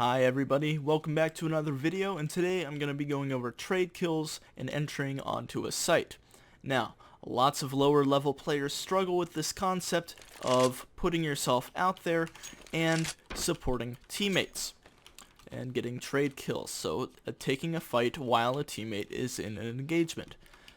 Hi everybody, welcome back to another video, and today I'm going to be going over trade kills and entering onto a site. Now, lots of lower level players struggle with this concept of putting yourself out there and supporting teammates and getting trade kills, so taking a fight while a teammate is in an engagement.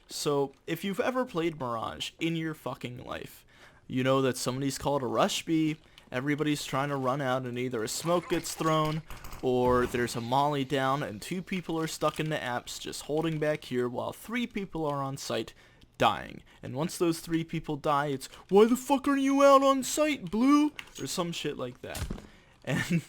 So, if you've ever played Mirage in your fucking life, you know that somebody's called a rush B. Everybody's trying to run out and either a smoke gets thrown or there's a molly down and two people are stuck in the apps just holding back here while three people are on site dying. And once those three people die, it's, why the fuck are you out on site, Blue? Or some shit like that. And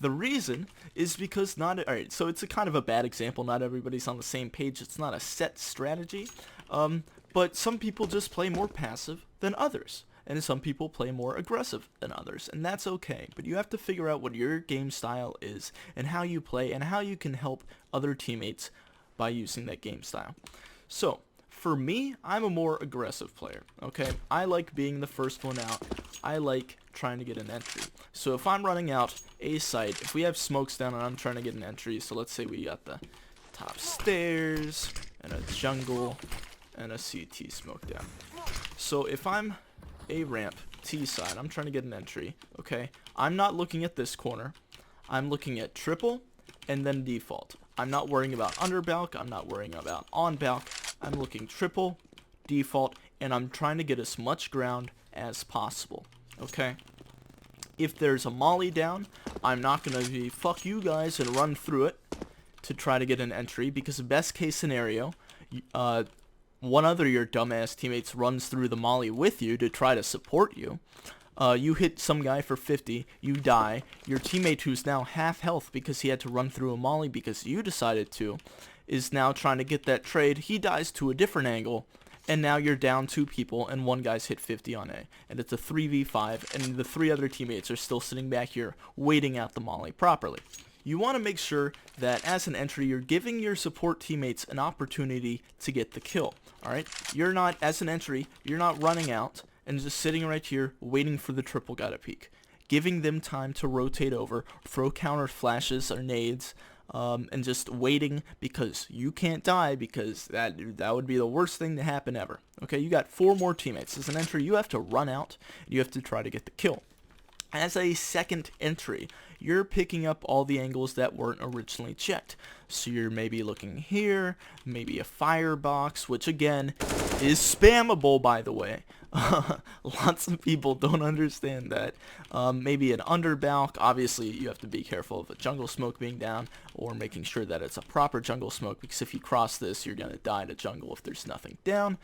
the reason is because alright, so it's a kind of a bad example. Not everybody's on the same page. It's not a set strategy. But some people just play more passive than others. And some people play more aggressive than others, and that's okay. But you have to figure out what your game style is and how you play and how you can help other teammates by using that game style. So, for me, I'm a more aggressive player, okay? I like being the first one out. I like trying to get an entry. So if I'm running out a site, if we have smokes down and I'm trying to get an entry, so let's say we got the top stairs and a jungle and a CT smoke down. So if I'm a ramp T side, I'm trying to get an entry, okay? I'm not looking at this corner. I'm looking at triple and then default. I'm not worrying about under balk. I'm not worrying about on balk. I'm looking triple, default, and I'm trying to get as much ground as possible, okay? If there's a molly down, I'm not going to be fuck you guys and run through it to try to get an entry, because the best case scenario, one other of your dumbass teammates runs through the molly with you to try to support you. You hit some guy for 50, you die. Your teammate, who's now half health because he had to run through a molly because you decided to, is now trying to get that trade. He dies to a different angle, and now you're down two people, and one guy's hit 50 on A. And it's a 3v5, and the three other teammates are still sitting back here waiting out the molly properly. You want to make sure that as an entry, you're giving your support teammates an opportunity to get the kill. Alright? You're not, as an entry, you're not running out and just sitting right here waiting for the triple guy to peek. Giving them time to rotate over, throw counter flashes or nades, and just waiting, because you can't die, because that would be the worst thing to happen ever. Okay, you got four more teammates. As an entry, you have to run out, and you have to try to get the kill. As a second entry, you're picking up all the angles that weren't originally checked. So you're maybe looking here, maybe a firebox, which again is spammable, by the way. Lots of people don't understand that. Maybe an under balk. Obviously, you have to be careful of a jungle smoke being down, or making sure that it's a proper jungle smoke, because if you cross this, you're going to die to jungle if there's nothing down.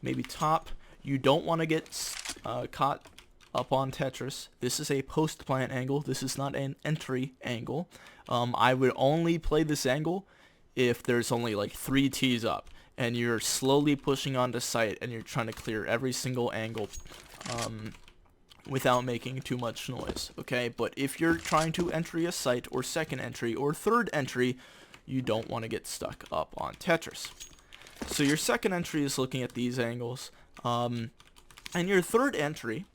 Maybe top. You don't want to get caught up on Tetris. This is a post-plant angle. This is not an entry angle. I would only play this angle if there's only like 3 T's up and you're slowly pushing onto site and you're trying to clear every single angle without making too much noise, okay? But if you're trying to entry a site, or second entry, or third entry, you don't want to get stuck up on Tetris. So your second entry is looking at these angles, and your third entry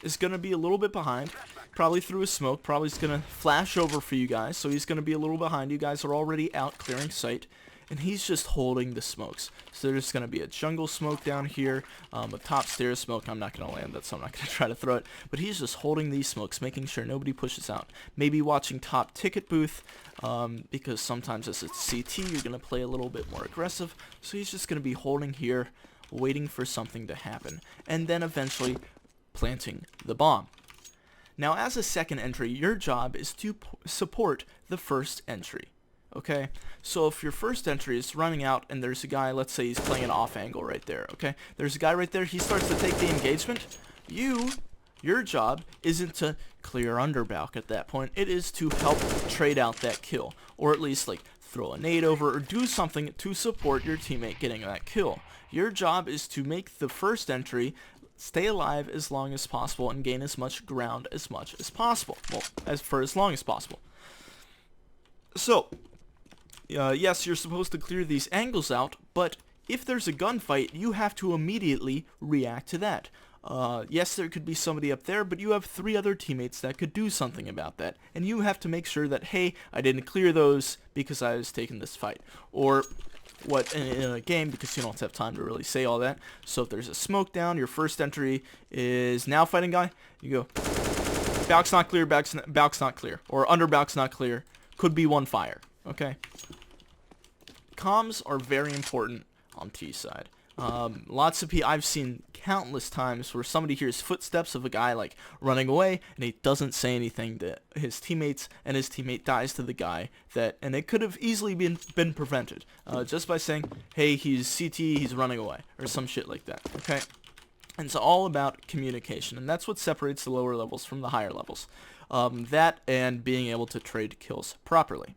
is going to be a little bit behind, probably through a smoke. Probably is going to flash over for you guys, so he's going to be a little behind. You guys are already out clearing site, and he's just holding the smokes. So there's going to be a jungle smoke down here, a top stairs smoke. I'm not going to land that, so I'm not going to try to throw it, but he's just holding these smokes, making sure nobody pushes out. Maybe watching top ticket booth, because sometimes as it's CT, you're going to play a little bit more aggressive, so he's just going to be holding here, waiting for something to happen, and then eventually planting the bomb. Now, as a second entry, your job is to support the first entry, okay? So if your first entry is running out and there's a guy, let's say he's playing an off angle right there, okay? There's a guy right there, he starts to take the engagement. Your job isn't to clear under balk at that point. It is to help trade out that kill, or at least like throw a nade over or do something to support your teammate getting that kill. Your job is to make the first entry stay alive as long as possible and gain as much ground as much as possible. Well, for as long as possible. So, yes, you're supposed to clear these angles out, but if there's a gunfight, you have to immediately react to that. Yes, there could be somebody up there, but you have 3 other teammates that could do something about that. And you have to make sure that, hey, I didn't clear those because I was taking this fight. Or what in a game, because you don't have time to really say all that. So if there's a smoke down, your first entry is now fighting guy. You go, Balk's not clear, Balk's not clear. Or under Balk's not clear. Could be one fire. Okay? Comms are very important on T side. Lots of people, I've seen countless times where somebody hears footsteps of a guy like running away and he doesn't say anything to his teammates, and his teammate dies to the guy and it could have easily been prevented just by saying, hey, he's CT, he's running away, or some shit like that. Okay, and it's all about communication, and that's what separates the lower levels from the higher levels. That and being able to trade kills properly.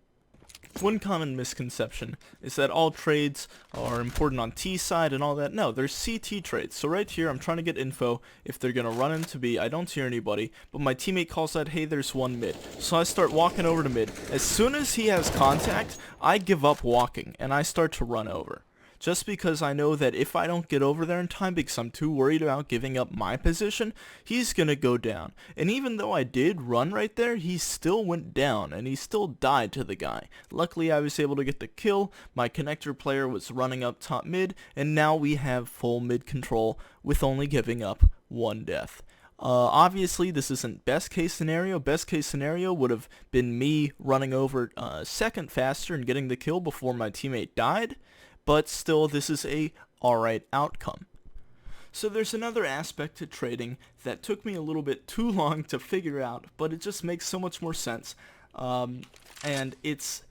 One common misconception is that all trades are important on T side and all that. No, there's CT trades. So right here, I'm trying to get info if they're going to run into B. I don't hear anybody, but my teammate calls out, hey, there's one mid. So I start walking over to mid. As soon as he has contact, I give up walking, and I start to run over. Just because I know that if I don't get over there in time because I'm too worried about giving up my position, he's going to go down. And even though I did run right there, he still went down, and he still died to the guy. Luckily, I was able to get the kill. My connector player was running up top mid, and now we have full mid control with only giving up 1 death. Obviously, this isn't best case scenario. Best case scenario would have been me running over a second faster and getting the kill before my teammate died. But still, this is a alright outcome. So there's another aspect to trading that took me a little bit too long to figure out, but it just makes so much more sense. And it's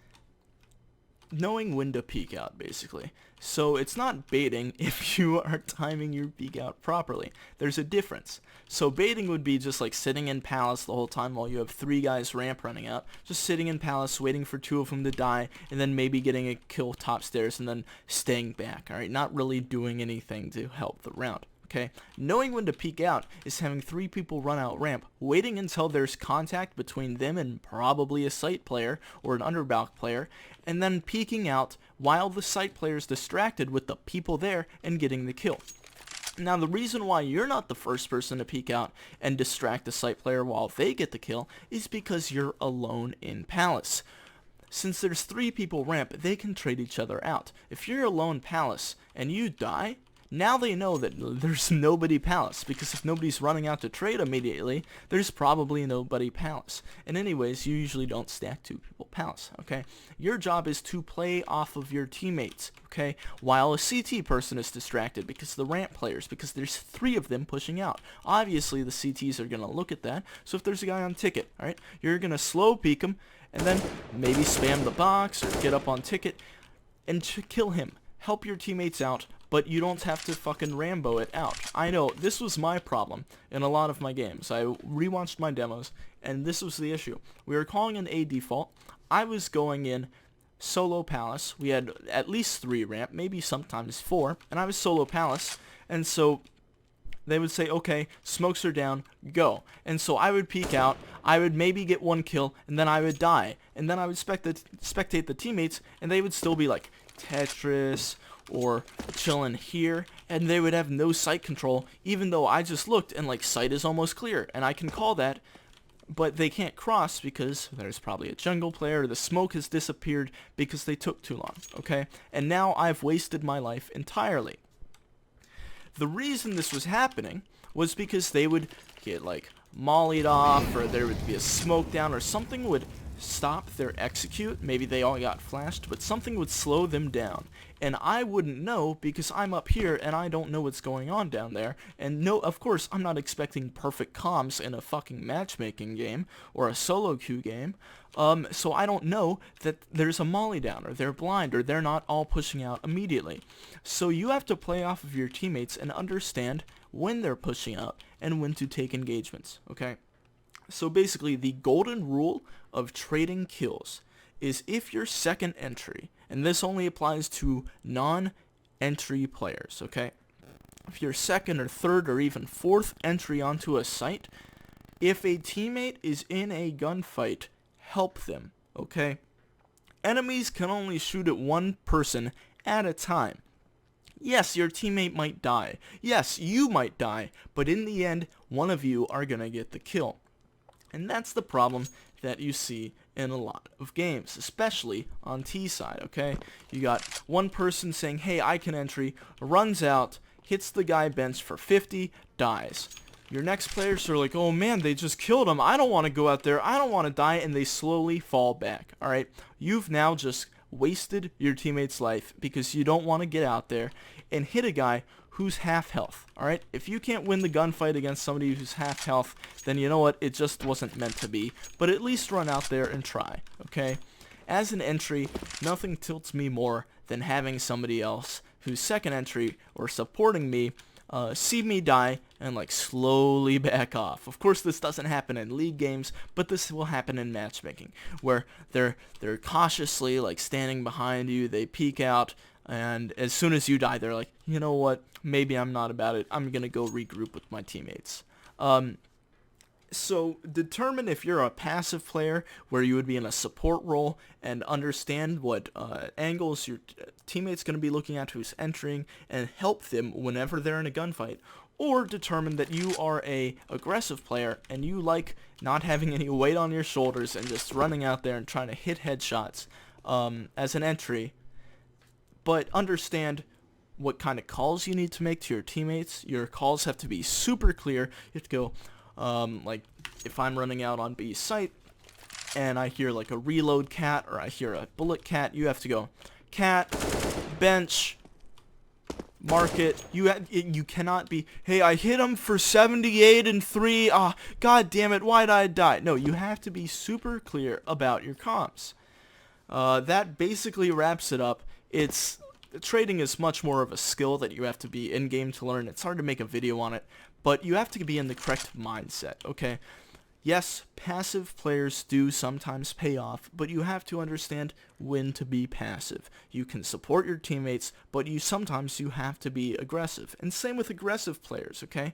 knowing when to peek out, basically. So it's not baiting if you are timing your peek out properly. There's a difference. So baiting would be just like sitting in palace the whole time while you have 3 guys ramp running out. Just sitting in palace, waiting for 2 of them to die, and then maybe getting a kill top stairs and then staying back. Alright, not really doing anything to help the round. Okay, knowing when to peek out is having 3 people run out ramp, waiting until there's contact between them and probably a site player or an underbalk player, and then peeking out while the site player is distracted with the people there and getting the kill. Now, the reason why you're not the first person to peek out and distract the site player while they get the kill is because you're alone in palace. Since there's 3 people ramp, they can trade each other out. If you're alone palace and you die, now they know that there's nobody palace, because if nobody's running out to trade immediately, there's probably nobody palace. And anyways, you usually don't stack 2 people palace, okay? Your job is to play off of your teammates, okay? While a CT person is distracted because the ramp players, because there's 3 of them pushing out. Obviously, the CTs are going to look at that. So if there's a guy on ticket, alright, you're going to slow peek him and then maybe spam the box or get up on ticket and kill him. Help your teammates out, but you don't have to fucking Rambo it out. I know, this was my problem in a lot of my games. I rewatched my demos, and this was the issue. We were calling an A default. I was going in solo palace. We had at least 3 ramp, maybe sometimes 4, and I was solo palace, and so they would say, okay, smokes are down, go. And so I would peek out, I would maybe get 1 kill, and then I would die. And then I would spectate the teammates, and they would still be like Tetris or chilling here, and they would have no sight control, even though I just looked and like sight is almost clear, and I can call that, but they can't cross because there's probably a jungle player, or the smoke has disappeared because they took too long, okay? And now I've wasted my life entirely. The reason this was happening was because they would get like mollied off, or there would be a smoke down, or something would stop their execute. Maybe they all got flashed, but something would slow them down. And I wouldn't know because I'm up here and I don't know what's going on down there. And no, of course, I'm not expecting perfect comms in a fucking matchmaking game or a solo queue game. So I don't know that there's a molly down, or they're blind, or they're not all pushing out immediately. So you have to play off of your teammates and understand when they're pushing out and when to take engagements, okay? So basically, the golden rule of trading kills is if your second entry, and this only applies to non-entry players, okay? If your second or third or even 4th entry onto a site, if a teammate is in a gunfight, help them, okay? Enemies can only shoot at 1 person at a time. Yes, your teammate might die. Yes, you might die, but in the end, one of you are gonna get the kill. And that's the problem that you see in a lot of games, especially on T side, okay? You got one person saying, hey, I can entry, runs out, hits the guy bench for 50, dies. Your next players are like, oh man, they just killed him. I don't want to go out there. I don't want to die. And they slowly fall back, all right? You've now just wasted your teammate's life because you don't want to get out there and hit a guy who's half health, all right? If you can't win the gunfight against somebody who's half health, then you know what? It just wasn't meant to be. But at least run out there and try, okay? As an entry, nothing tilts me more than having somebody else who's second entry or supporting me see me die and like slowly back off. Of course, this doesn't happen in league games, but this will happen in matchmaking, where they're cautiously like standing behind you. They peek out, and as soon as you die, they're like, you know what? Maybe I'm not about it. I'm gonna go regroup with my teammates. So determine if you're a passive player where you would be in a support role and understand what angles your teammate's going to be looking at who's entering and help them whenever they're in a gunfight, or determine that you are a aggressive player and you like not having any weight on your shoulders and just running out there and trying to hit headshots as an entry, but understand what kind of calls you need to make to your teammates. Your calls have to be super clear. You have to go like if I'm running out on B site and I hear like a reload cat or I hear a bullet cat, you have to go cat, bench, market. You cannot be, hey, I hit him for 78 and 3. Ah, god damn it, why'd I die? No, you have to be super clear about your comms. That basically wraps it up. Trading is much more of a skill that you have to be in-game to learn. It's hard to make a video on it, but you have to be in the correct mindset, okay? Yes, passive players do sometimes pay off, but you have to understand when to be passive. You can support your teammates, but sometimes you have to be aggressive. And same with aggressive players, okay?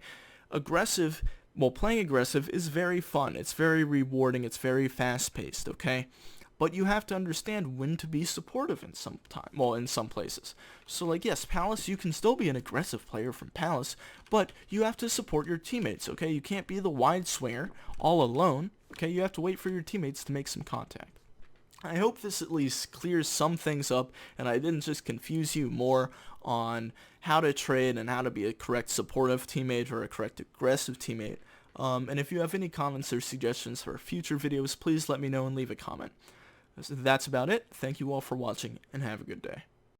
Playing aggressive is very fun. It's very rewarding. It's very fast-paced, okay? But you have to understand when to be supportive in some places. So like, yes, Palace, you can still be an aggressive player from Palace, but you have to support your teammates, okay? You can't be the wide swinger all alone, okay? You have to wait for your teammates to make some contact. I hope this at least clears some things up, and I didn't just confuse you more on how to trade and how to be a correct supportive teammate or a correct aggressive teammate. And if you have any comments or suggestions for future videos, please let me know and leave a comment. So that's about it. Thank you all for watching, and have a good day.